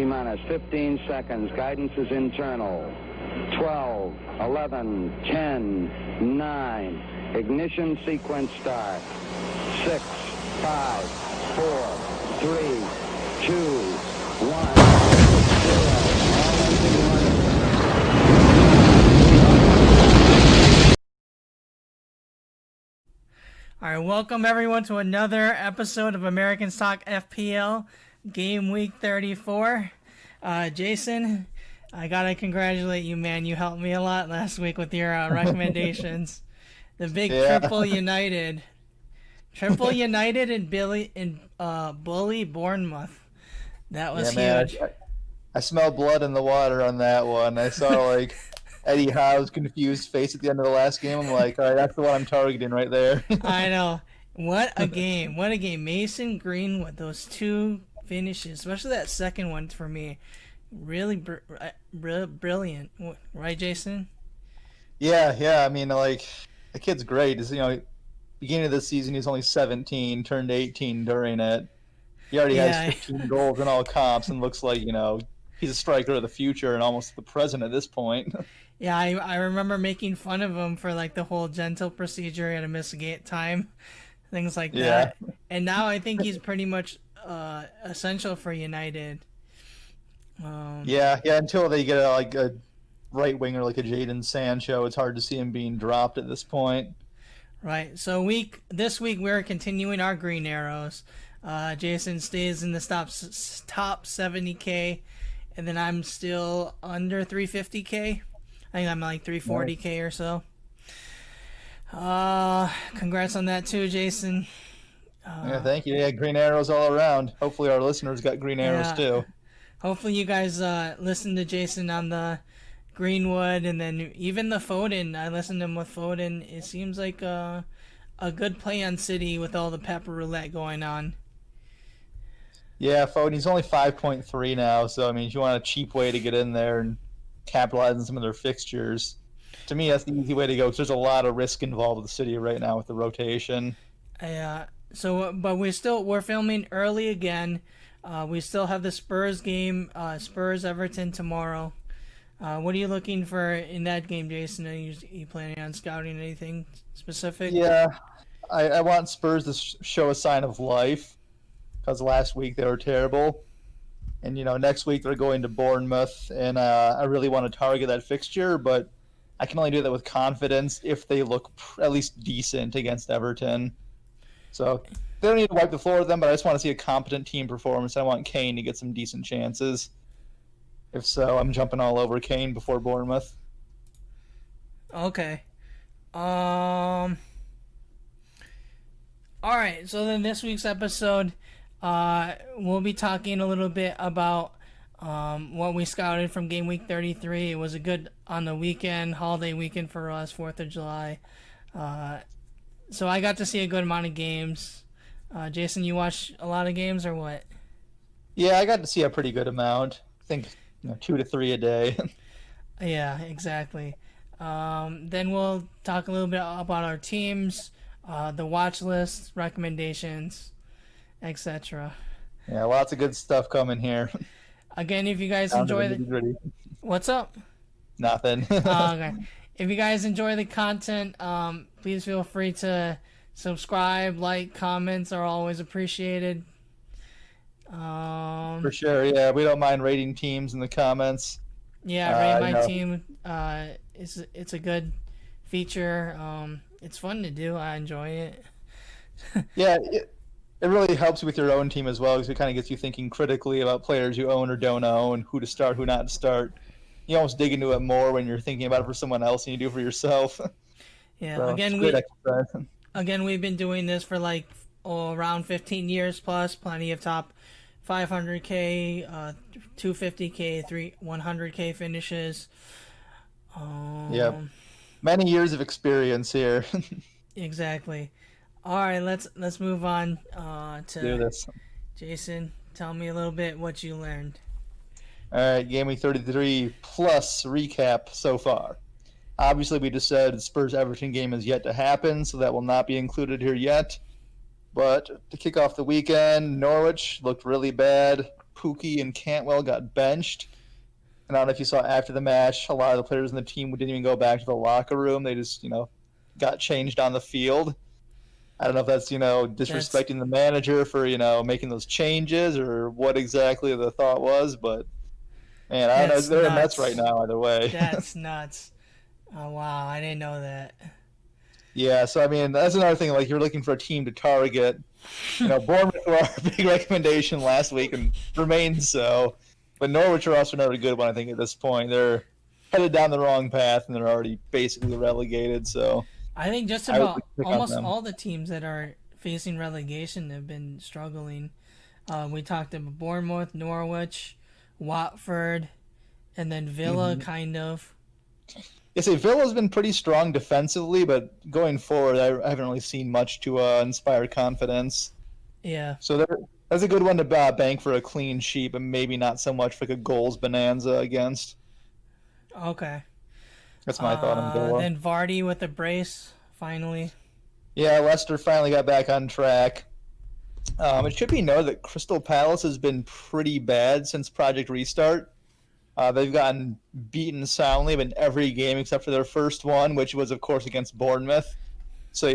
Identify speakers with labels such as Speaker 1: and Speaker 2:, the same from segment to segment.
Speaker 1: T-minus 15 seconds. Guidance is internal. 12, 11, 10, 9. Ignition sequence start. 6, 5, 4, 3, 2, 1, 0. All engine running.
Speaker 2: All right, welcome everyone to another episode of American Stock FPL Game Week 34. Jason, I gotta congratulate you, man. You helped me a lot last week with your recommendations. The big triple United and bully Bournemouth. That was huge.
Speaker 3: Man, I smelled blood in the water on that one. I saw Eddie Howe's confused face at the end of the last game. I'm like, all right, that's the one I'm targeting right there.
Speaker 2: I know. What a game. What a game. Mason Greenwood, those two finishes, especially that second one for me, really brilliant. Right, Jason?
Speaker 3: Yeah. I mean, the kid's great. Beginning of the season, he's only 17, turned 18 during it. He already has 15 goals in all comps and looks like, he's a striker of the future and almost the present at this point.
Speaker 2: Yeah, I remember making fun of him for the whole gentle procedure at a miss gate time, things like that. And now I think he's pretty much essential for United.
Speaker 3: Until they get a right winger like a Jadon Sancho, it's hard to see him being dropped at this point.
Speaker 2: Right. So this week we're continuing our green arrows. Jason stays in the top 70K, and then I'm still under 350K. I think I'm 340K or so. Congrats on that too, Jason.
Speaker 3: Thank you. Yeah, green arrows all around. Hopefully our listeners got green arrows too.
Speaker 2: Hopefully you guys listen to Jason on the Greenwood, and then even the Foden. I listened to him with Foden. It seems like a good play on City with all the pepper roulette going on.
Speaker 3: Yeah, Foden, he's only 5.3 now, so if you want a cheap way to get in there and capitalize on some of their fixtures, to me that's the easy way to go, because there's a lot of risk involved with the City right now with the rotation.
Speaker 2: But we're filming early again. We still have the Spurs game, Spurs-Everton tomorrow. What are you looking for in that game, Jason? Are you planning on scouting anything specific?
Speaker 3: Yeah, I want Spurs to show a sign of life, because last week they were terrible. And, next week they're going to Bournemouth, and I really want to target that fixture, but I can only do that with confidence if they look at least decent against Everton. So they don't need to wipe the floor with them, but I just want to see a competent team performance. I want Kane to get some decent chances. If so, I'm jumping all over Kane before Bournemouth.
Speaker 2: Okay. All right, so then this week's episode, we'll be talking a little bit about what we scouted from Game Week 33. It was a good on the weekend, holiday weekend for us, 4th of July. So I got to see a good amount of games. Jason, you watched a lot of games or what?
Speaker 3: Yeah, I got to see a pretty good amount. I think 2 to 3 a day.
Speaker 2: Yeah, exactly. Then we'll talk a little bit about our teams, the watch list, recommendations, etc.
Speaker 3: Yeah, lots of good stuff coming here.
Speaker 2: Again, if you guys enjoy what's up?
Speaker 3: Nothing.
Speaker 2: Okay. If you guys enjoy the content, please feel free to subscribe, like, comments are always appreciated.
Speaker 3: For sure, yeah. We don't mind rating teams in the comments.
Speaker 2: Yeah, rate my team. It's a good feature. It's fun to do. I enjoy it.
Speaker 3: Yeah, it really helps with your own team as well, because it kind of gets you thinking critically about players you own or don't own, who to start, who not to start. You almost dig into it more when you're thinking about it for someone else than you do for yourself.
Speaker 2: Yeah,
Speaker 3: so
Speaker 2: again, we've been doing this for around 15 years plus, plenty of top 500K, 250K, 100K finishes.
Speaker 3: Many years of experience here.
Speaker 2: Exactly. All right, let's move on to
Speaker 3: do this.
Speaker 2: Jason. Tell me a little bit what you learned.
Speaker 3: All right, Game Week 33 plus recap so far. Obviously, we just said the Spurs-Everton game is yet to happen, so that will not be included here yet. But to kick off the weekend, Norwich looked really bad. Pookie and Cantwell got benched. And I don't know if you saw after the match, a lot of the players in the team didn't even go back to the locker room. They just, got changed on the field. I don't know if that's, disrespecting the manager for, making those changes or what exactly the thought was, but man, I don't know. They're a mess right now either way.
Speaker 2: That's nuts. Oh, wow. I didn't know that.
Speaker 3: Yeah, so I mean, that's another thing. Like, you're looking for a team to target. Bournemouth were our big recommendation last week and remains so. But Norwich are also another good one, I think, at this point. They're headed down the wrong path, and they're already basically relegated. So
Speaker 2: I think just about almost all the teams that are facing relegation have been struggling. We talked about Bournemouth, Norwich, Watford, and then Villa, kind of.
Speaker 3: Yeah, say Villa's been pretty strong defensively, but going forward, I haven't really seen much to inspire confidence.
Speaker 2: Yeah.
Speaker 3: So that's a good one to bank for a clean sheet, but maybe not so much like a goals bonanza against.
Speaker 2: Okay.
Speaker 3: That's my thought on Villa.
Speaker 2: Then Vardy with a brace, finally.
Speaker 3: Yeah, Leicester finally got back on track. It should be noted that Crystal Palace has been pretty bad since Project Restart. They've gotten beaten soundly in every game except for their first one, which was, of course, against Bournemouth. So,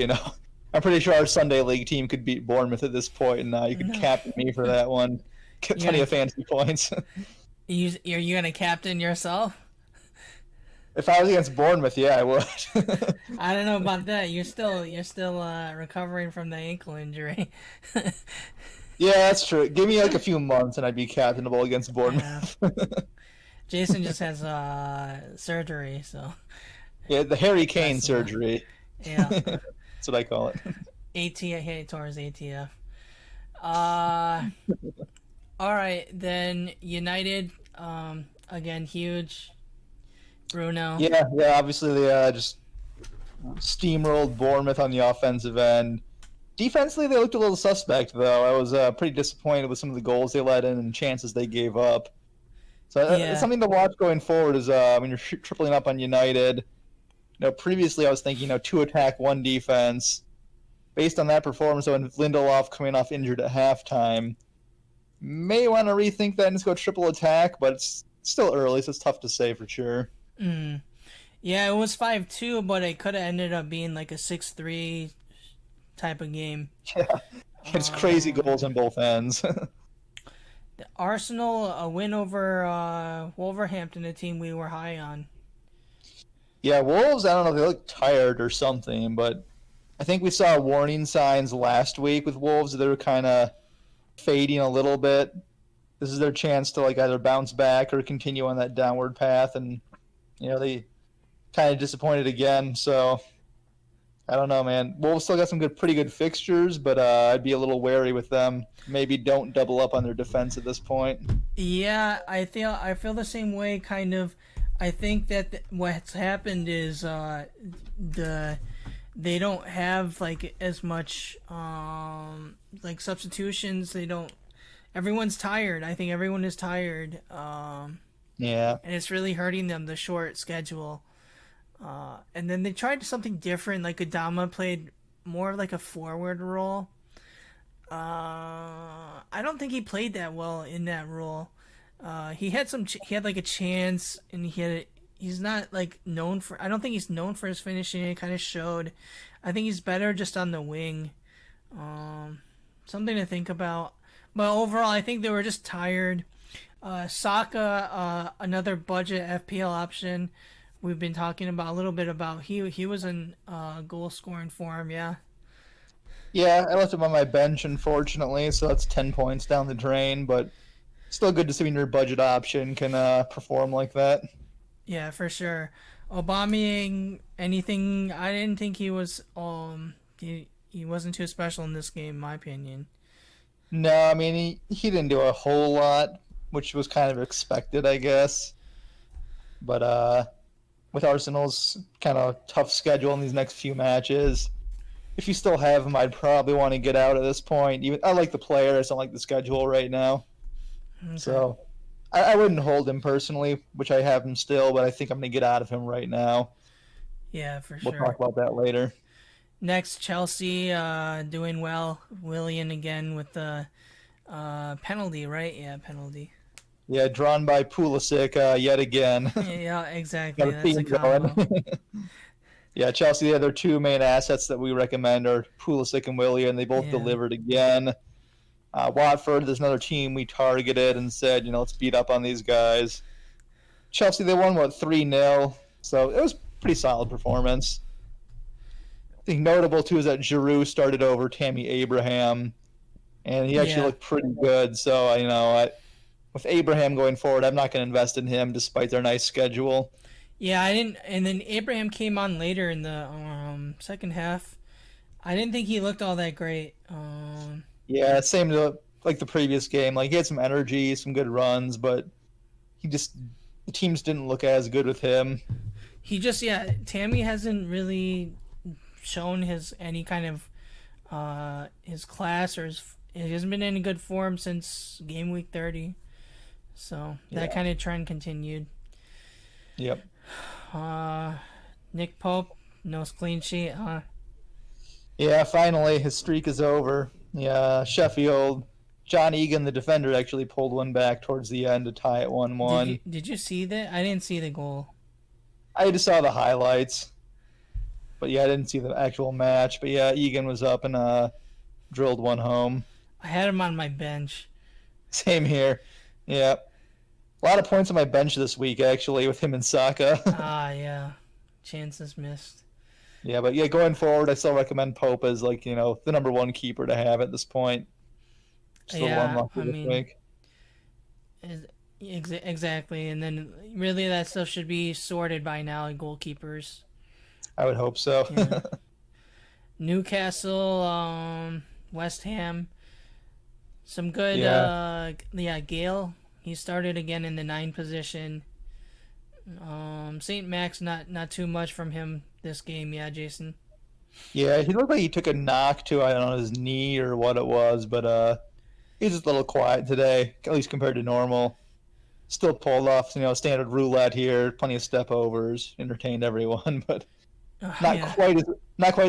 Speaker 3: I'm pretty sure our Sunday League team could beat Bournemouth at this point, and you could captain me for that one. Get plenty of fantasy points.
Speaker 2: Are you going to captain yourself?
Speaker 3: If I was against Bournemouth, yeah, I would.
Speaker 2: I don't know about that. You're still recovering from the ankle injury.
Speaker 3: Yeah, that's true. Give me like a few months, and I'd be captainable against Bournemouth.
Speaker 2: Jason just has surgery, so.
Speaker 3: Yeah, the Harry Kane surgery.
Speaker 2: Yeah.
Speaker 3: That's what I call it.
Speaker 2: ATF, he tore his ATF. All right, then United, again, huge. Bruno.
Speaker 3: Yeah, obviously they just steamrolled Bournemouth on the offensive end. Defensively, they looked a little suspect, though. I was pretty disappointed with some of the goals they let in and chances they gave up. So it's something to watch going forward is when you're tripling up on United. Previously I was thinking, 2 attack, 1 defense. Based on that performance, and Lindelof coming off injured at halftime, may want to rethink that and just go triple attack, but it's still early, so it's tough to say for sure.
Speaker 2: Yeah, it was 5-2, but it could have ended up being like a 6-3 type of game.
Speaker 3: Yeah, it's crazy goals on both ends.
Speaker 2: Arsenal, a win over Wolverhampton, a team we were high on.
Speaker 3: Yeah, Wolves, I don't know, they look tired or something, but I think we saw warning signs last week with Wolves. They were kind of fading a little bit. This is their chance to either bounce back or continue on that downward path, and they kind of disappointed again. So I don't know, man. Wolves still got some pretty good fixtures, but I'd be a little wary with them. Maybe don't double up on their defense at this point.
Speaker 2: Yeah, I feel the same way. Kind of. I think that what's happened is they don't have as much substitutions. They don't. Everyone's tired. I think everyone is tired.
Speaker 3: Yeah.
Speaker 2: And it's really hurting them, the short schedule. And then they tried something different. Adama played more of a forward role. I don't think he played that well in that role. He had a chance, and he's not known for. I don't think he's known for his finishing. It kind of showed. I think he's better just on the wing. Something to think about. But overall, I think they were just tired. Saka, another budget FPL option. We've been talking about a little bit about he was in goal scoring form. Yeah.
Speaker 3: Yeah, I left him on my bench, unfortunately, so that's 10 points down the drain, but still good to see when your budget option can perform like that.
Speaker 2: Yeah, for sure. Aubameyang, anything? I didn't think he was. He wasn't too special in this game, in my opinion.
Speaker 3: No, I mean he didn't do a whole lot, which was kind of expected, I guess. But with Arsenal's kind of tough schedule in these next few matches, if you still have him, I'd probably want to get out at this point. Even I like the player, I just don't like the schedule right now. Okay. So I wouldn't hold him personally, which I have him still, but I think I'm going to get out of him right now.
Speaker 2: Yeah, for sure.
Speaker 3: We'll talk about that later.
Speaker 2: Next, Chelsea doing well. Willian again with the Penalty, right? Yeah, penalty.
Speaker 3: Yeah, drawn by Pulisic yet again.
Speaker 2: Yeah, exactly.
Speaker 3: Got a
Speaker 2: That's a
Speaker 3: theme going.
Speaker 2: combo.
Speaker 3: Yeah, Chelsea, the other two main assets that we recommend are Pulisic and Willian, and they both
Speaker 2: Yeah.
Speaker 3: delivered again. Watford, there's another team we targeted and said, let's beat up on these guys. Chelsea, they won, 3-0, so it was a pretty solid performance. I think notable, too, is that Giroud started over Tammy Abraham, and he actually looked pretty good. So, with Abraham going forward, I'm not going to invest in him despite their nice schedule.
Speaker 2: Yeah, I didn't. And then Abraham came on later in the second half. I didn't think he looked all that great.
Speaker 3: Yeah, same like the previous game. Like, he had some energy, some good runs, but the teams didn't look as good with him.
Speaker 2: Tammy hasn't really shown any kind of his class, or he hasn't been in any good form since Gameweek 30. So that kind of trend continued.
Speaker 3: Yep.
Speaker 2: Nick Pope, no clean sheet, huh?
Speaker 3: Yeah, finally his streak is over. Yeah, Sheffield. John Egan, the defender, actually pulled one back towards the end to tie it 1-1.
Speaker 2: Did you see that? I didn't see the goal.
Speaker 3: I just saw the highlights. But yeah, I didn't see the actual match. But yeah, Egan was up and drilled one home.
Speaker 2: I had him on my bench.
Speaker 3: Same here. Yeah. A lot of points on my bench this week, actually, with him and Saka.
Speaker 2: Yeah. Chances missed.
Speaker 3: Yeah, but yeah, going forward, I still recommend Pope as, the number one keeper to have at this point.
Speaker 2: Exactly. And then really that stuff should be sorted by now, goalkeepers.
Speaker 3: I would hope so.
Speaker 2: Yeah. Newcastle, West Ham. Some good, Gale. He started again in the 9 position. St. Max, not too much from him this game, Jason.
Speaker 3: Yeah, he looked like he took a knock to, I don't know, his knee or what it was, but he's just a little quiet today, at least compared to normal. Still pulled off, standard roulette here, plenty of step overs, entertained everyone, but not quite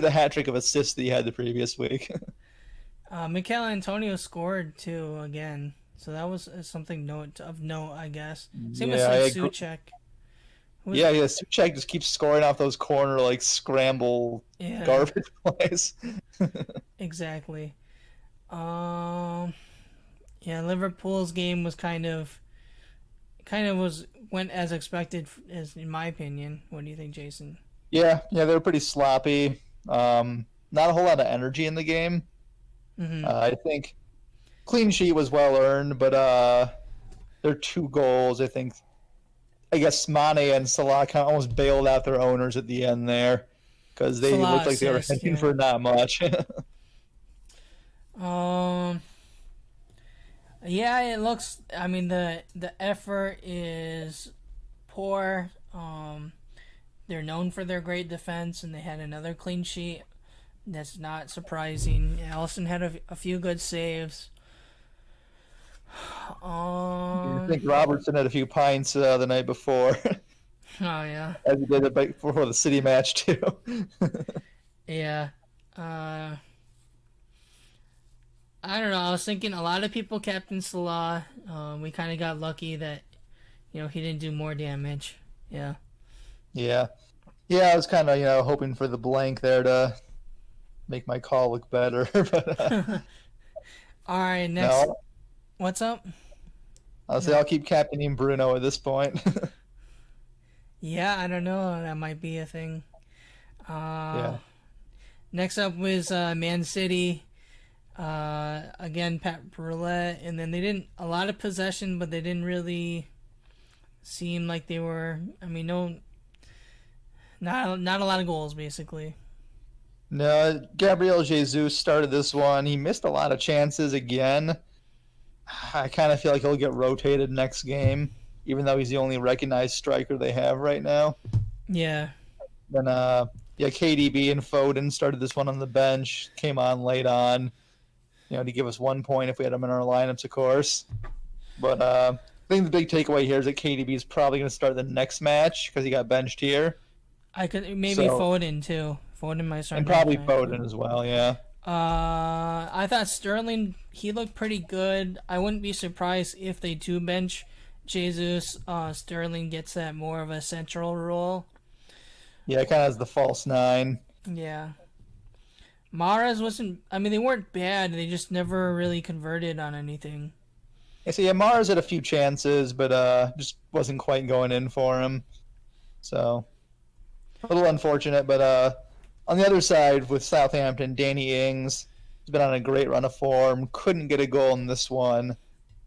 Speaker 3: the hat trick of assists that he had the previous week.
Speaker 2: Mikel Antonio scored too again, so that was something of note, I guess. Same with Suchek.
Speaker 3: Suchek just keeps scoring off those corner scramble garbage plays.
Speaker 2: Exactly. Liverpool's game was went as expected, as in my opinion. What do you think, Jason?
Speaker 3: Yeah, they were pretty sloppy. Not a whole lot of energy in the game.
Speaker 2: Mm-hmm.
Speaker 3: I think clean sheet was well earned, but their 2 goals, I guess Mane and Salah kind of almost bailed out their owners at the end there because they looked like they were heading for not much.
Speaker 2: It looks. I mean, the effort is poor. They're known for their great defense, and they had another clean sheet. That's not surprising. Allison had a few good saves.
Speaker 3: I think Robertson had a few pints the night before.
Speaker 2: Oh, yeah.
Speaker 3: As he did it before the City match, too.
Speaker 2: Yeah. I don't know. I was thinking a lot of people captain Salah. We kind of got lucky that, he didn't do more damage. Yeah.
Speaker 3: Yeah. Yeah, I was kind of, hoping for the blank there to make my call look better. But,
Speaker 2: all right, next. No. What's up?
Speaker 3: I'll keep captaining Bruno at this point.
Speaker 2: Yeah, I don't know. That might be a thing. Next up was Man City. Again, Pat Beraht, and then they didn't a lot of possession, but they didn't really seem like they were. I mean, not a lot of goals basically.
Speaker 3: No, Gabriel Jesus started this one. He missed a lot of chances again. I kind of feel like he'll get rotated next game, even though he's the only recognized striker they have right now.
Speaker 2: Yeah.
Speaker 3: Then KDB and Foden started this one on the bench. Came on late on. To give us 1 point if we had him in our lineups, of course. But I think the big takeaway here is that KDB is probably going to start the next match because he got benched here.
Speaker 2: I could maybe Foden too. Foden might start.
Speaker 3: And probably Foden as well, yeah.
Speaker 2: I thought Sterling, he looked pretty good. I wouldn't be surprised if they do bench Jesus. Sterling gets that more of a central role.
Speaker 3: Yeah, kind of as the false nine.
Speaker 2: Yeah. Mahrez wasn't. I mean, they weren't bad. They just never really converted on anything.
Speaker 3: Yeah, so yeah, Mars had a few chances, but just wasn't quite going in for him. So a little unfortunate, but on the other side with Southampton, Danny Ings has been on a great run of form. Couldn't get a goal in this one.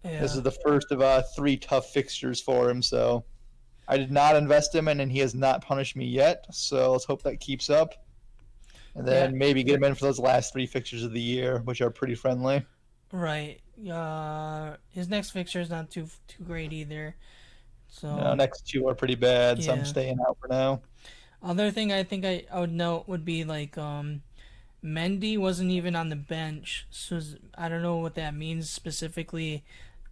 Speaker 2: Yeah.
Speaker 3: This is the first of 3 tough fixtures for him, so I did not invest him in, and he has not punished me yet. So let's hope that keeps up, and then maybe get him in for those last 3 fixtures of the year, which are pretty friendly.
Speaker 2: Right. His next fixture is not too great either. So
Speaker 3: No, next 2 are pretty bad, so I'm staying out for now.
Speaker 2: Other thing I think I would note would be like Mendy wasn't even on the bench, so I don't know what that means specifically.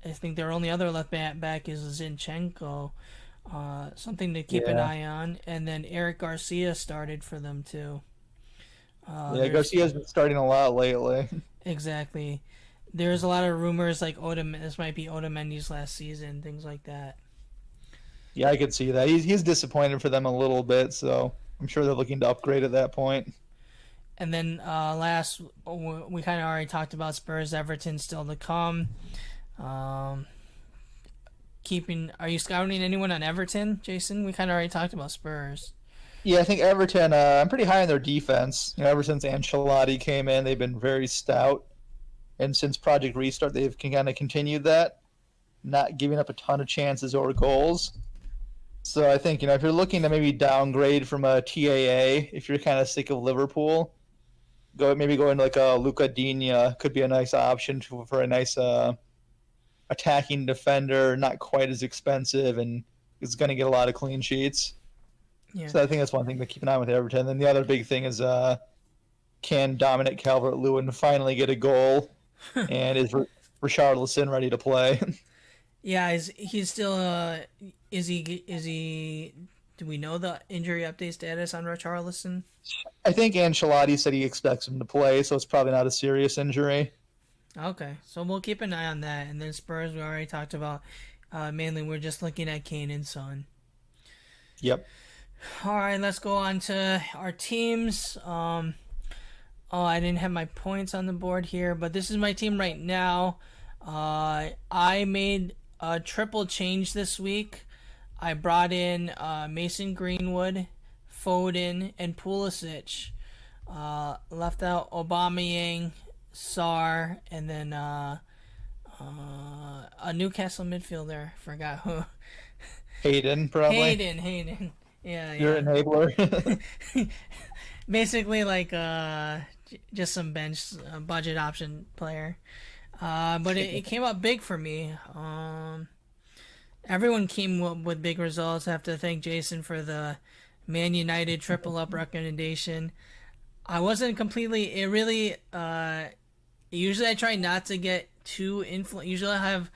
Speaker 2: I think their only other left back is Zinchenko. Something to keep an eye on. And then Eric Garcia started for them too.
Speaker 3: Garcia's been starting a lot lately.
Speaker 2: Exactly. There's a lot of rumors like this might be Otamendi's last season, things like that.
Speaker 3: Yeah, I could see that. He's disappointed for them a little bit, so I'm sure they're looking to upgrade at that point.
Speaker 2: And then last, we kind of already talked about Spurs, Everton still to come. Are you scouting anyone on Everton, Jason? We kind of already talked about Spurs.
Speaker 3: Yeah, I think Everton, I'm pretty high on their defense. Ever since Ancelotti came in, they've been very stout. And since Project Restart, they've kind of continued that, not giving up a ton of chances or goals. So I think, if you're looking to maybe downgrade from a TAA, if you're kind of sick of Liverpool, go into like a Luca Digne, could be a nice option for a nice attacking defender, not quite as expensive, and is going to get a lot of clean sheets. Yeah. So I think that's one thing to keep an eye on with Everton. Then the other big thing is can Dominic Calvert-Lewin finally get a goal, and is Richarlison ready to play?
Speaker 2: Yeah, he's still is he do we know the injury update status on Richarlison?
Speaker 3: I think Ancelotti said he expects him to play, so it's probably not a serious injury.
Speaker 2: Okay, so we'll keep an eye on that. And then Spurs, we already talked about. Mainly, we're just looking at Kane and Son.
Speaker 3: Yep.
Speaker 2: All right, let's go on to our teams. I didn't have my points on the board here, but this is my team right now. I made a triple change this week. I brought in Mason Greenwood, Foden, and Pulisic. Left out Aubameyang, Sarr, and then a Newcastle midfielder. Forgot who.
Speaker 3: Hayden, probably.
Speaker 2: Hayden. Yeah.
Speaker 3: You're an enabler.
Speaker 2: Basically, like just some bench budget option player. But it came up big for me. Everyone came with big results. I have to thank Jason for the Man United triple up recommendation. I wasn't completely. It really. Usually, I try not to get too influenced. Usually, I have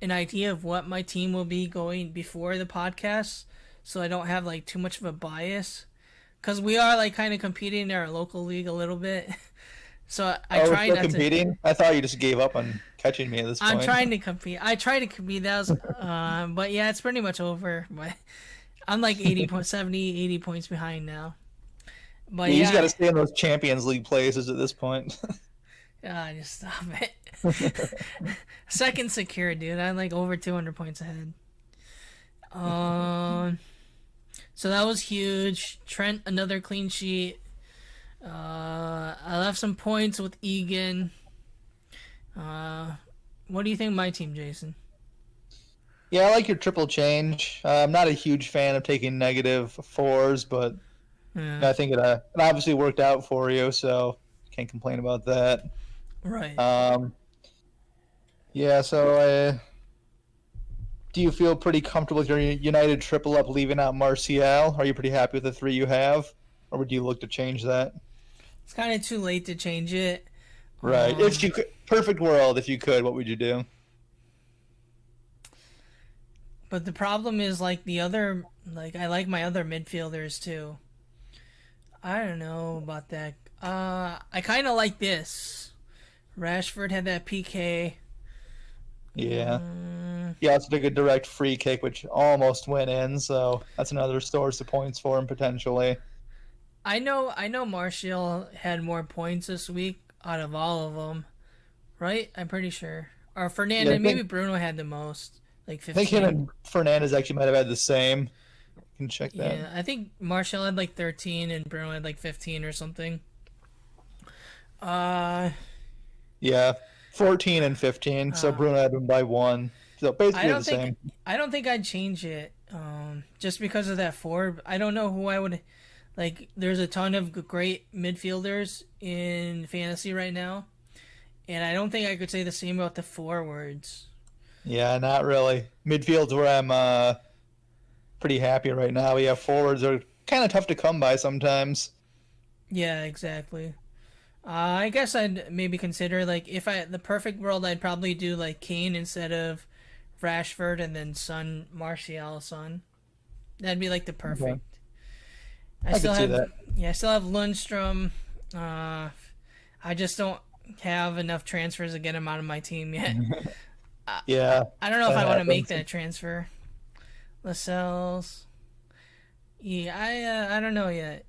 Speaker 2: an idea of what my team will be going before the podcast, so I don't have like too much of a bias. Because we are like kind of competing in our local league a little bit. So I try not
Speaker 3: competing? To. I thought you just gave up on catching me at this point.
Speaker 2: I'm trying to compete. I try to compete. That was, but yeah, it's pretty much over. But I'm like 80 points behind now. But
Speaker 3: you just got to stay in those Champions League places at this point.
Speaker 2: Just stop it. Second secure, dude. I'm like over 200 points ahead. So that was huge. Trent, another clean sheet. I left some points with Egan. What do you think of my team, Jason?
Speaker 3: Yeah, I like your triple change. I'm not a huge fan of taking negative fours, but I think it obviously worked out for you, so can't complain about that.
Speaker 2: Right.
Speaker 3: Yeah, so do you feel pretty comfortable with your United triple up leaving out Martial? Are you pretty happy with the 3 you have? Or would you look to change that?
Speaker 2: It's kind of too late to change it.
Speaker 3: Right. If you could, perfect world, if you could, what would you do?
Speaker 2: But the problem is, like, I like my other midfielders, too. I don't know about that. I kind of like this. Rashford had that PK.
Speaker 3: Yeah. He also took a direct free kick, which almost went in, so that's another source of points for him potentially.
Speaker 2: I know Martial had more points this week out of all of them, right? I'm pretty sure. Or Fernandez, maybe Bruno had the most, like 15.
Speaker 3: I think him and Fernandez actually might have had the same. You can check that.
Speaker 2: Yeah, I think Martial had like 13 and Bruno had like 15 or something.
Speaker 3: Yeah, 14 and 15. So Bruno had him by 1. So basically the same.
Speaker 2: I don't think I'd change it. Just because of that forward. I don't know who I would like. There's a ton of great midfielders in fantasy right now, and I don't think I could say the same about the forwards.
Speaker 3: Yeah, not really. Midfield's where I'm pretty happy right now. Yeah, forwards are kind of tough to come by sometimes.
Speaker 2: Yeah, exactly. I guess I'd maybe consider like the perfect world, I'd probably do like Kane instead of Rashford, and then Son, Martial, Son. That'd be like the perfect.
Speaker 3: Okay. I still have that.
Speaker 2: Yeah, I still have Lundstrom. I just don't have enough transfers to get him out of my team yet.
Speaker 3: Yeah.
Speaker 2: I don't know if I want to make that transfer. Lascelles. Yeah, I don't know yet.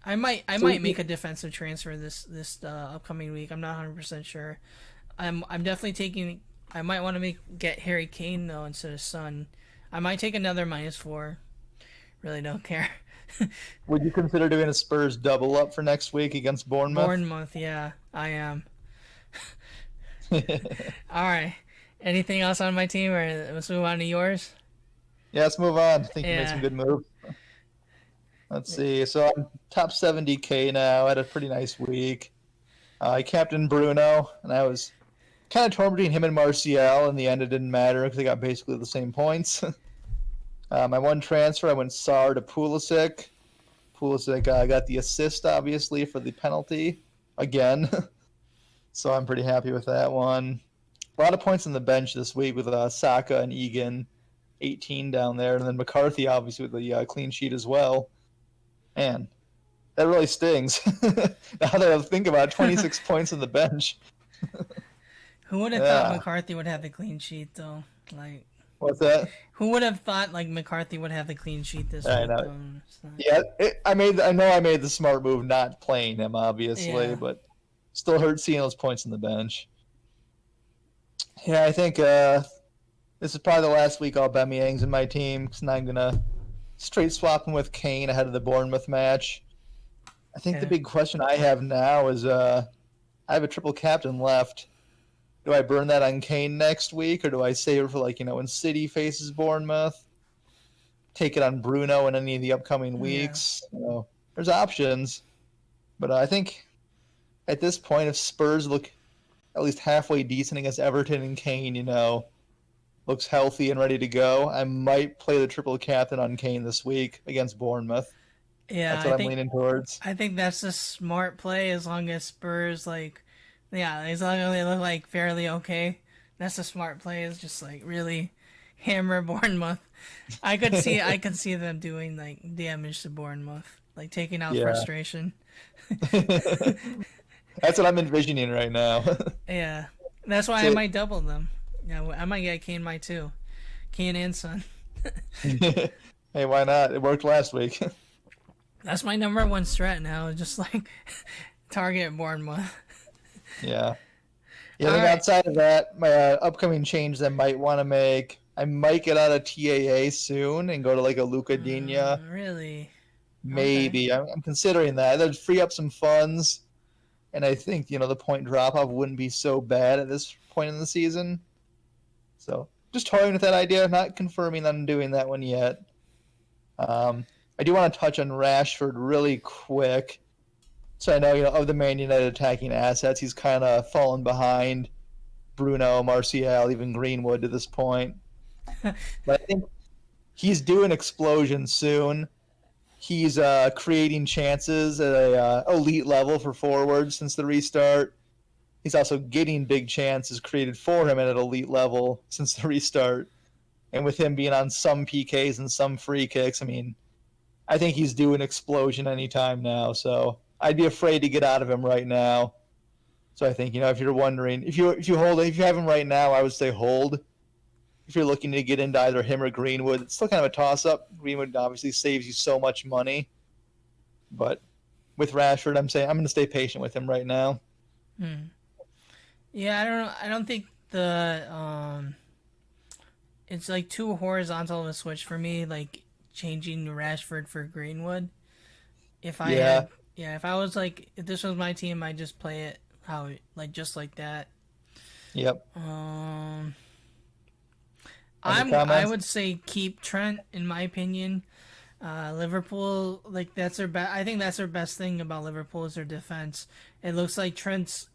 Speaker 2: I might make a defensive transfer this upcoming week. I'm not 100% sure. I'm definitely taking. I might want to get Harry Kane though instead of Son. I might take another -4. Really don't care.
Speaker 3: Would you consider doing a Spurs double up for next week against Bournemouth?
Speaker 2: Bournemouth, yeah, I am. All right. Anything else on my team, or let's move on to yours?
Speaker 3: Yeah, let's move on. I think you made some good moves. Let's see. So I'm top 70K now. I had a pretty nice week. I captained Bruno, and I was kind of torn between him and Martial. In the end, it didn't matter because they got basically the same points. My one transfer, I went Sarr to Pulisic. Pulisic got the assist, obviously, for the penalty again. So I'm pretty happy with that one. A lot of points on the bench this week with Saka and Egan, 18 down there. And then McCarthy, obviously, with the clean sheet as well. Man, that really stings. Now that I think about it, 26 points on the bench.
Speaker 2: Who would have thought McCarthy would have the clean sheet, though? Like,
Speaker 3: what's that?
Speaker 2: Who would have thought like McCarthy would have the clean sheet this week?
Speaker 3: Know. Yeah, I know I made the smart move not playing him, obviously, but still hurt seeing those points on the bench. Yeah, I think this is probably the last week Aubameyang's in my team because now I'm gonna straight swap him with Kane ahead of the Bournemouth match. I think the big question I have now is I have a triple captain left. Do I burn that on Kane next week, or do I save it for when City faces Bournemouth? Take it on Bruno in any of the upcoming weeks. There's options, but I think at this point, if Spurs look at least halfway decent against Everton and Kane, looks healthy and ready to go, I might play the triple captain on Kane this week against Bournemouth.
Speaker 2: Yeah,
Speaker 3: that's what I'm leaning towards.
Speaker 2: I think that's a smart play as long as Spurs as long as they look fairly okay. That's a smart play. Is just really hammer Bournemouth. I could see them doing damage to Bournemouth, taking out frustration.
Speaker 3: That's what I'm envisioning right now.
Speaker 2: Yeah, that's why I might double them. Yeah, I might get Kane too. Kane and Son.
Speaker 3: Hey, why not? It worked last week.
Speaker 2: That's my number one strat now. Just target Bournemouth.
Speaker 3: Yeah. Yeah, I think outside of that, my upcoming change I might want to make, I might get out of TAA soon and go to a Luca Digne.
Speaker 2: Really?
Speaker 3: Maybe. Okay. I'm considering that. That'd free up some funds. And I think, the point drop-off wouldn't be so bad at this point in the season. So just toying with that idea, not confirming that I'm doing that one yet. I do want to touch on Rashford really quick. So I know, of the Man United attacking assets, he's kind of fallen behind Bruno, Martial, even Greenwood to this point. But I think he's due an explosion soon. He's creating chances at a elite level for forwards since the restart. He's also getting big chances created for him at an elite level since the restart. And with him being on some PKs and some free kicks, I think he's due an explosion anytime now. So I'd be afraid to get out of him right now. So I think, if you're wondering, if you have him right now, I would say hold. If you're looking to get into either him or Greenwood, it's still kind of a toss-up. Greenwood obviously saves you so much money, but with Rashford, I'm going to stay patient with him right now.
Speaker 2: Yeah, I don't know. I don't think it's like too horizontal of a switch for me, like changing Rashford for Greenwood. If I if this was my team, I'd just play it just like that.
Speaker 3: Yep.
Speaker 2: I would say keep Trent, in my opinion. Liverpool, that's their I think that's their best thing about Liverpool is their defense. It looks like Trent's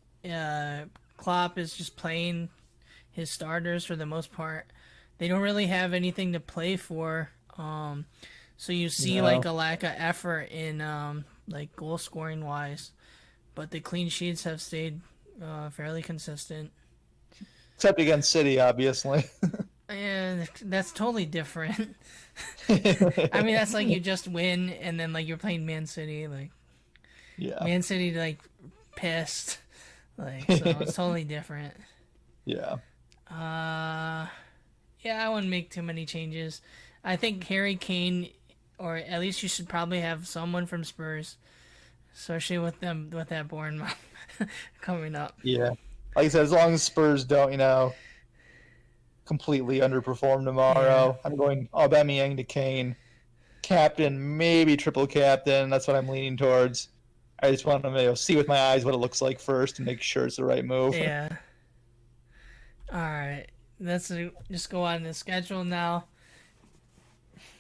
Speaker 2: Klopp is just playing his starters for the most part. They don't really have anything to play for. So you see a lack of effort in goal scoring wise, but the clean sheets have stayed fairly consistent.
Speaker 3: Except against City, obviously.
Speaker 2: And that's totally different. I mean, that's like you just win, and then you're playing Man City, Man City pissed, so it's totally different.
Speaker 3: Yeah.
Speaker 2: Yeah, I wouldn't make too many changes. I think Harry Kane, or at least you should probably have someone from Spurs, especially with that Bournemouth coming up.
Speaker 3: Yeah. Like I said, as long as Spurs don't, completely underperform tomorrow, I'm going Aubameyang to Kane. Captain, maybe triple captain. That's what I'm leaning towards. I just want to see with my eyes what it looks like first and make sure it's the right move.
Speaker 2: Yeah. All right. Let's just go on the schedule now.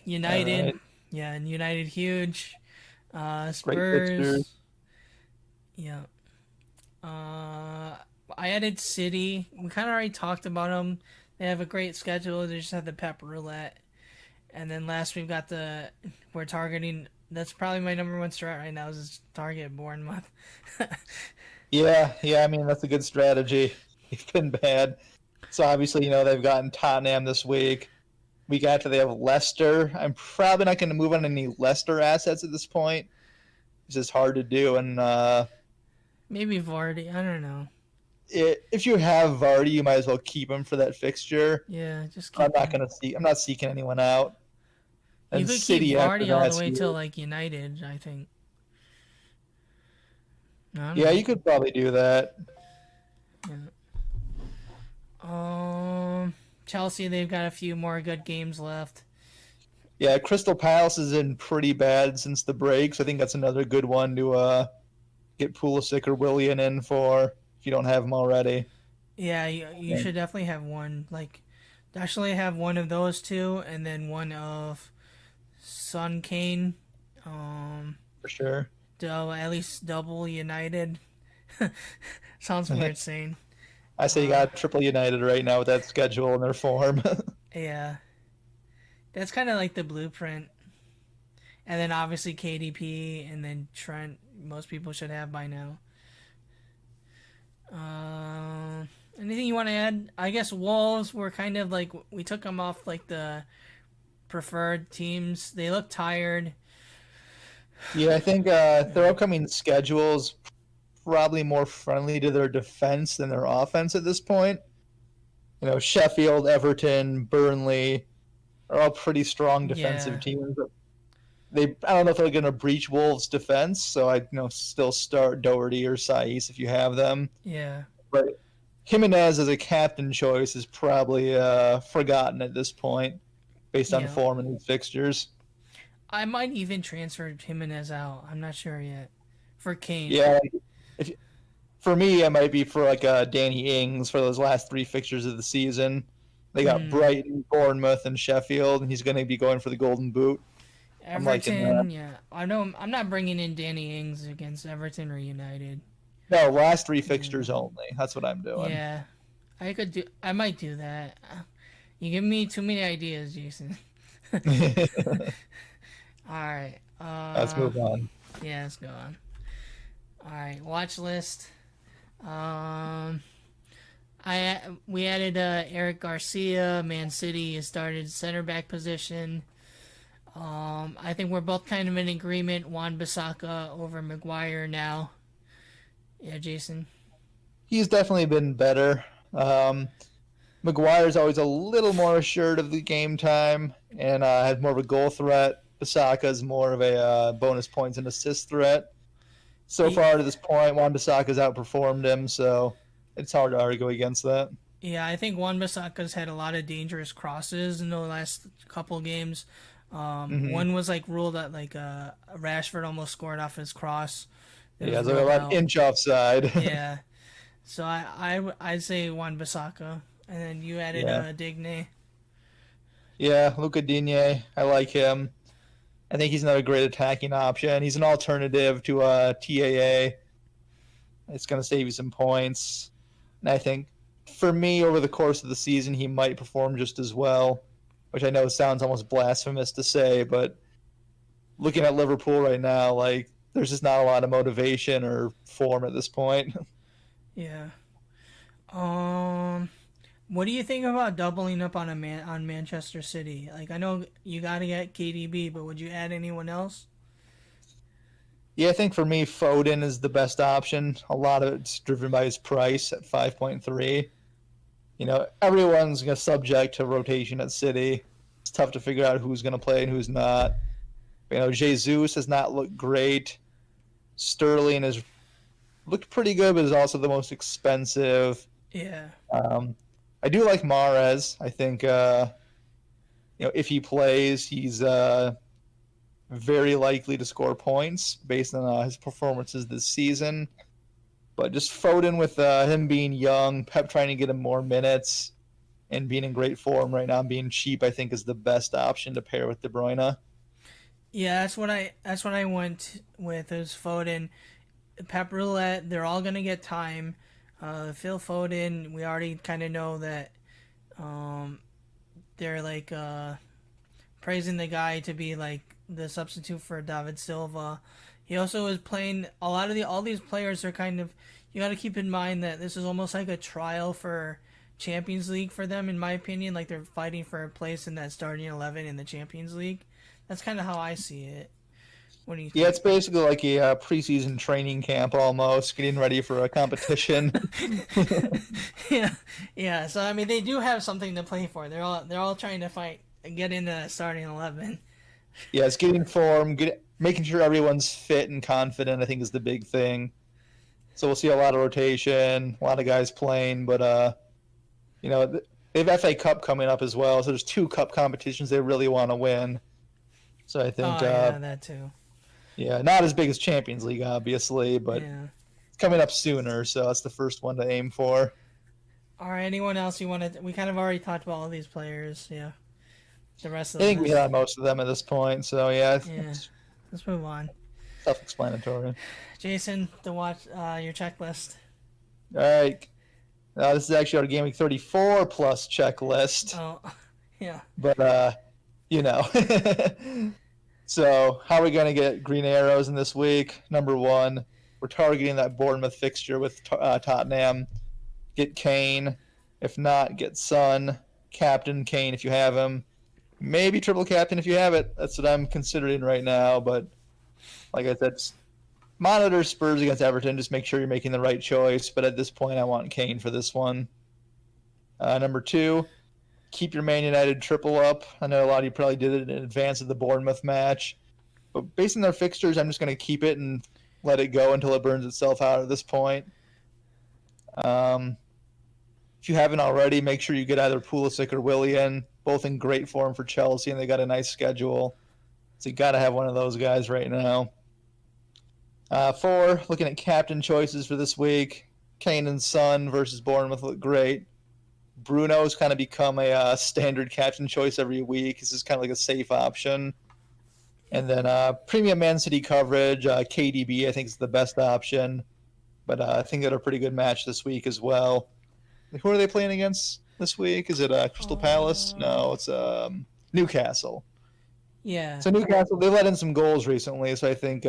Speaker 2: United.
Speaker 3: Right.
Speaker 2: Yeah, and United huge. Spurs. Yeah. I added City. We kind of already talked about them. They have a great schedule. They just have the pep roulette. And then last we've got we're targeting, that's probably my number one strat right now is target Bournemouth.
Speaker 3: Yeah, I mean, that's a good strategy. It's been bad. So obviously, they've gotten Tottenham this week. Week after they have Leicester. I'm probably not going to move on any Leicester assets at this point. It's just hard to do. And
Speaker 2: maybe Vardy. I don't know.
Speaker 3: If you have Vardy, you might as well keep him for that fixture.
Speaker 2: Yeah, just keep
Speaker 3: I'm not seeking anyone out.
Speaker 2: And you could
Speaker 3: City
Speaker 2: keep Vardy all the way till United, I think.
Speaker 3: Yeah, you could probably do that.
Speaker 2: Yeah. Chelsea, they've got a few more good games left.
Speaker 3: Yeah, Crystal Palace is in pretty bad since the break, so I think that's another good one to get Pulisic or Willian in for if you don't have them already.
Speaker 2: Yeah, you should definitely have one. Actually have one of those two, and then one of Son Kane.
Speaker 3: For sure.
Speaker 2: At least double United. Sounds weird saying.
Speaker 3: I say you got triple United right now with that schedule and their form.
Speaker 2: Yeah. That's kind of like the blueprint. And then obviously KDP and then Trent, most people should have by now. Anything you want to add? I guess Wolves were kind of we took them off the preferred teams. They look tired.
Speaker 3: Yeah, I think their upcoming schedule is probably more friendly to their defense than their offense at this point. Sheffield, Everton, Burnley are all pretty strong defensive teams. I don't know if they're going to breach Wolves' defense, so I'd still start Doherty or Saiz if you have them.
Speaker 2: Yeah.
Speaker 3: But Jimenez as a captain choice is probably forgotten at this point based on form in these fixtures.
Speaker 2: I might even transfer Jimenez out. I'm not sure yet. For Kane.
Speaker 3: Yeah. For me, it might be for Danny Ings for those last three fixtures of the season. They got Brighton, Bournemouth, and Sheffield, and he's going to be going for the Golden Boot.
Speaker 2: Everton, yeah. I know I'm not bringing in Danny Ings against Everton or United.
Speaker 3: No, last three fixtures only. That's what I'm doing.
Speaker 2: Yeah. I might do that. You give me too many ideas, Jason. Alright.
Speaker 3: Let's move on.
Speaker 2: Yeah, let's go on. Alright, watch list. We added Eric Garcia. Man City has started center back position. I think we're both kind of in agreement. Wan-Bissaka over Maguire now. Yeah, Jason.
Speaker 3: He's definitely been better. Maguire's always a little more assured of the game time and had more of a goal threat. Bissaka's more of a bonus points and assist threat. So far to this point, Wan-Bissaka's outperformed him, so it's hard to argue against that.
Speaker 2: Yeah, I think Wan-Bissaka's had a lot of dangerous crosses in the last couple games. One was like ruled that like Rashford almost scored off his cross.
Speaker 3: Yeah, so about inch offside.
Speaker 2: Yeah, so I'd say Wan-Bissaka, and then you added Digne.
Speaker 3: Yeah, Luca Digne, I like him. I think he's another great attacking option. He's an alternative to TAA. It's going to save you some points. And I think for me, over the course of the season, he might perform just as well, which I know sounds almost blasphemous to say, but looking at Liverpool right now, like, there's just not a lot of motivation or form at this point.
Speaker 2: Yeah. What do you think about doubling up on on Manchester City? Like, I know you got to get KDB, but would you add anyone else?
Speaker 3: Yeah, I think for me, Foden is the best option. A lot of it's driven by his price at 5.3. You know, everyone's going to subject to rotation at City. It's tough to figure out who's going to play and who's not. You know, Jesus has not looked great. Sterling has looked pretty good, but is also the most expensive.
Speaker 2: Yeah.
Speaker 3: I do like Mahrez. I think, if he plays, he's very likely to score points based on his performances this season. But just Foden with him being young, Pep trying to get him more minutes, and being in great form right now, and being cheap, I think is the best option to pair with De Bruyne.
Speaker 2: Yeah, that's what I went with is Foden, Pep Roulette. They're all gonna get time. Phil Foden, we already kind of know that they're like praising the guy to be like the substitute for David Silva. He also is playing all these players are kind of, you got to keep in mind that this is almost like a trial for Champions League for them, in my opinion. Like, they're fighting for a place in that starting 11 in the Champions League. That's kind of how I see it. What do you think?
Speaker 3: Yeah, it's basically like a preseason training camp almost, getting ready for a competition.
Speaker 2: Yeah. So I mean, they do have something to play for. They're all trying to get into the starting 11.
Speaker 3: Yeah, it's getting form, making sure everyone's fit and confident, I think, is the big thing. So we'll see a lot of rotation, a lot of guys playing, but they have FA Cup coming up as well. So there's 2 cup competitions they really want to win. So I think,
Speaker 2: that too.
Speaker 3: Yeah, not as big as Champions League, obviously, but it's coming up sooner. So that's the first one to aim for.
Speaker 2: All right, anyone else you want to? We kind of already talked about all these players. Yeah, the rest of
Speaker 3: I think we had most of them at this point. So
Speaker 2: let's move on.
Speaker 3: Self-explanatory.
Speaker 2: Jason, your checklist.
Speaker 3: All right. This is actually our Gameweek 34 plus checklist.
Speaker 2: Oh, yeah.
Speaker 3: But, So how are we going to get green arrows in this week? Number 1, we're targeting that Bournemouth fixture with Tottenham. Get Kane. If not, get Son. Captain Kane if you have him. Maybe triple captain if you have it. That's what I'm considering right now. But like I said, monitor Spurs against Everton. Just make sure you're making the right choice. But at this point, I want Kane for this one. Number 2, keep your Man United triple up. I know a lot of you probably did it in advance of the Bournemouth match. But based on their fixtures, I'm just going to keep it and let it go until it burns itself out at this point. If you haven't already, make sure you get either Pulisic or Willian, both in great form for Chelsea, and they got a nice schedule. So you got to have one of those guys right now. 4, looking at captain choices for this week. Kane and Son versus Bournemouth look great. Bruno's kind of become a standard captain choice every week. This is kind of like a safe option. And then premium Man City coverage, KDB I think is the best option. But I think they're a pretty good match this week as well. Who are they playing against this week? Is it Crystal Palace? No, it's Newcastle.
Speaker 2: Yeah.
Speaker 3: So Newcastle, they let in some goals recently, so I think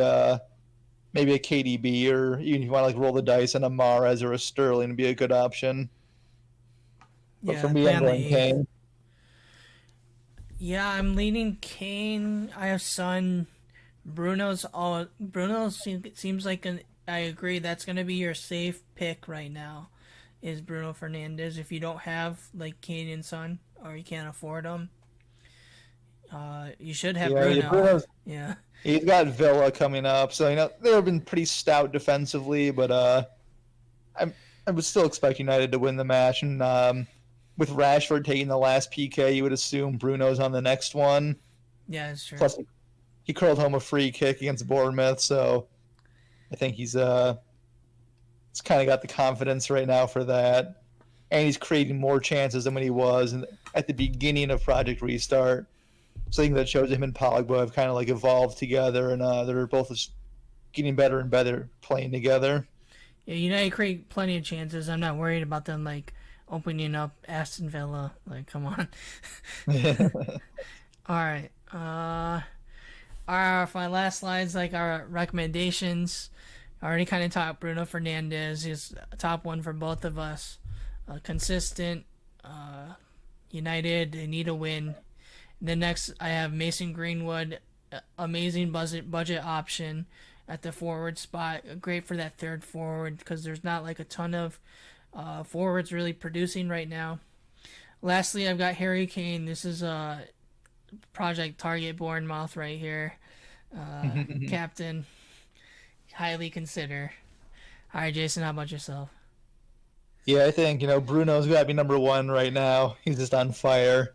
Speaker 3: maybe a KDB, or even if you want to roll the dice on a Mahrez or a Sterling would be a good option. But for me, I'm going Kane.
Speaker 2: Yeah, I'm leaning Kane. I have Son. Bruno seems like I agree. That's gonna be your safe pick right now. Is Bruno Fernandes if you don't have like Kane and Son or you can't afford them. You should have Bruno.
Speaker 3: Bruno's,
Speaker 2: Yeah.
Speaker 3: he's got Villa coming up, so they've been pretty stout defensively, but I would still expect United to win the match. And with Rashford taking the last PK, you would assume Bruno's on the next one.
Speaker 2: Yeah, that's true.
Speaker 3: Plus, he curled home a free kick against Bournemouth, so I think he's kind of got the confidence right now for that. And he's creating more chances than when he was at the beginning of Project Restart. So I think that shows him and Pogba have kind of like evolved together, and they're both getting better and better playing together.
Speaker 2: Yeah, United create plenty of chances. I'm not worried about them like opening up Aston Villa. Like, come on. All right. For my last slides, like our recommendations. I already kind of talked Bruno Fernandes. He's a top one for both of us. Consistent. United, they need a win. Then next, I have Mason Greenwood, amazing budget option at the forward spot. Great for that third forward because there's not like a ton of forwards really producing right now. Lastly, I've got Harry Kane. This is a Project Target Bournemouth right here. Captain, highly consider. All right, Jason, how about yourself?
Speaker 3: Yeah, I think Bruno's got to be number one right now. He's just on fire.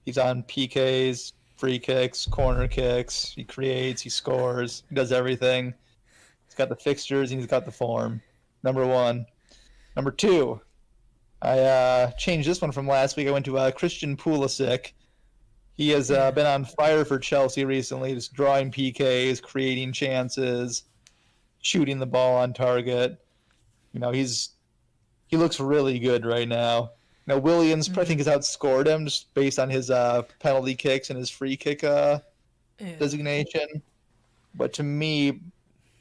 Speaker 3: He's on PKs, free kicks, corner kicks. He creates, he scores, he does everything. He's got the fixtures and he's got the form. Number one. Number two, I changed this one from last week. I went to Christian Pulisic. He has been on fire for Chelsea recently, just drawing PKs, creating chances, shooting the ball on target. He looks really good right now. Williams, I think, has outscored him just based on his penalty kicks and his free kick designation. But to me,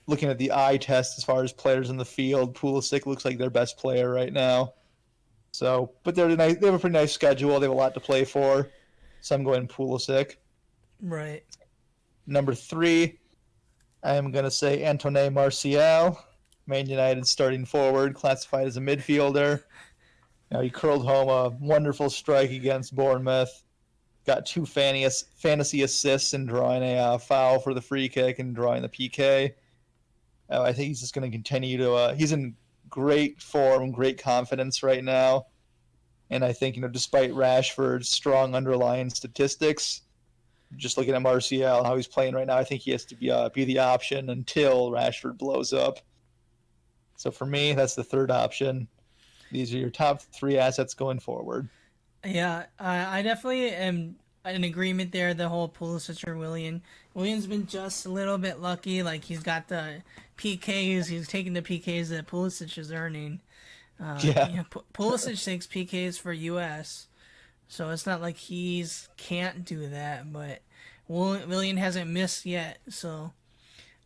Speaker 3: looking at the eye test as far as players in the field, Pulisic looks like their best player right now. So, but they have a pretty nice schedule. They have a lot to play for. So I'm going Pulisic.
Speaker 2: Right.
Speaker 3: Number three, I am going to say Antoine Martial, Man United starting forward, classified as a midfielder. He curled home a wonderful strike against Bournemouth. Got 2 fantasy assists in drawing a foul for the free kick and drawing the PK. I think he's just going to continue to. He's in great form, great confidence right now. And I think despite Rashford's strong underlying statistics, just looking at Martial, how he's playing right now, I think he has to be the option until Rashford blows up. So for me, that's the third option. These are your top 3 assets going forward.
Speaker 2: Yeah, I definitely am in agreement there. The whole Pulisic or Williams been just a little bit lucky. Like he's got the PKs, he's taking the PKs that Pulisic is earning. Pulisic takes PKs for US, so it's not like he's can't do that. But William hasn't missed yet, so.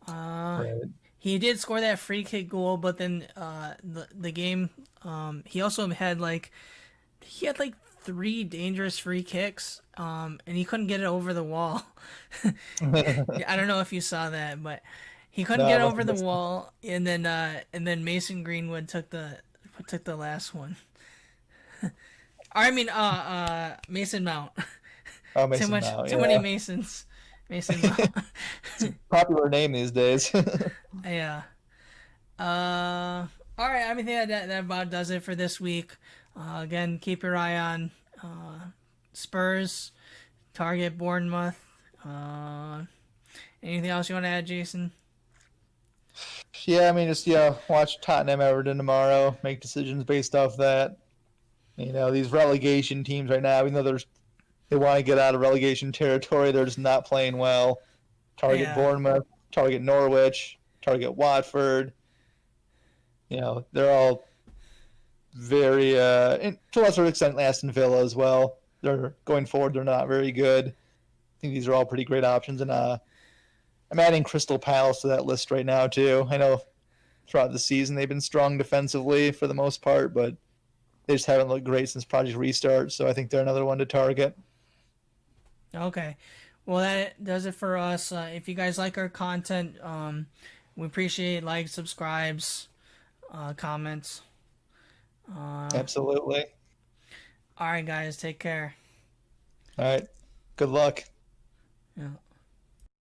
Speaker 2: Right. He did score that free kick goal, but then the game, he also had like 3 dangerous free kicks, and he couldn't get it over the wall. I don't know if you saw that, but he couldn't get over the wall, and then Mason Greenwood took the last one. I mean, Mason Mount.
Speaker 3: Oh, Mason Mount.
Speaker 2: Too many Masons. Mason Mount.
Speaker 3: It's a popular name these days.
Speaker 2: Yeah. All right. I mean, that about does it for this week. Again, keep your eye on Spurs, target Bournemouth. Anything else you want to add, Jason?
Speaker 3: Yeah, I mean, watch Tottenham Everton tomorrow. Make decisions based off that. These relegation teams right now, even though they want to get out of relegation territory, they're just not playing well. Target Bournemouth, target Norwich, target Watford. They're all very, to a lesser extent, Aston Villa as well. They're going forward. They're not very good. I think these are all pretty great options, and I'm adding Crystal Palace to that list right now too. I know throughout the season they've been strong defensively for the most part, but they just haven't looked great since Project Restart. So I think they're another one to target.
Speaker 2: Okay. Well, that does it for us. If you guys like our content, we appreciate likes, subscribes, comments.
Speaker 3: Absolutely.
Speaker 2: All right, guys. Take care.
Speaker 3: All right. Good luck.
Speaker 2: Yeah.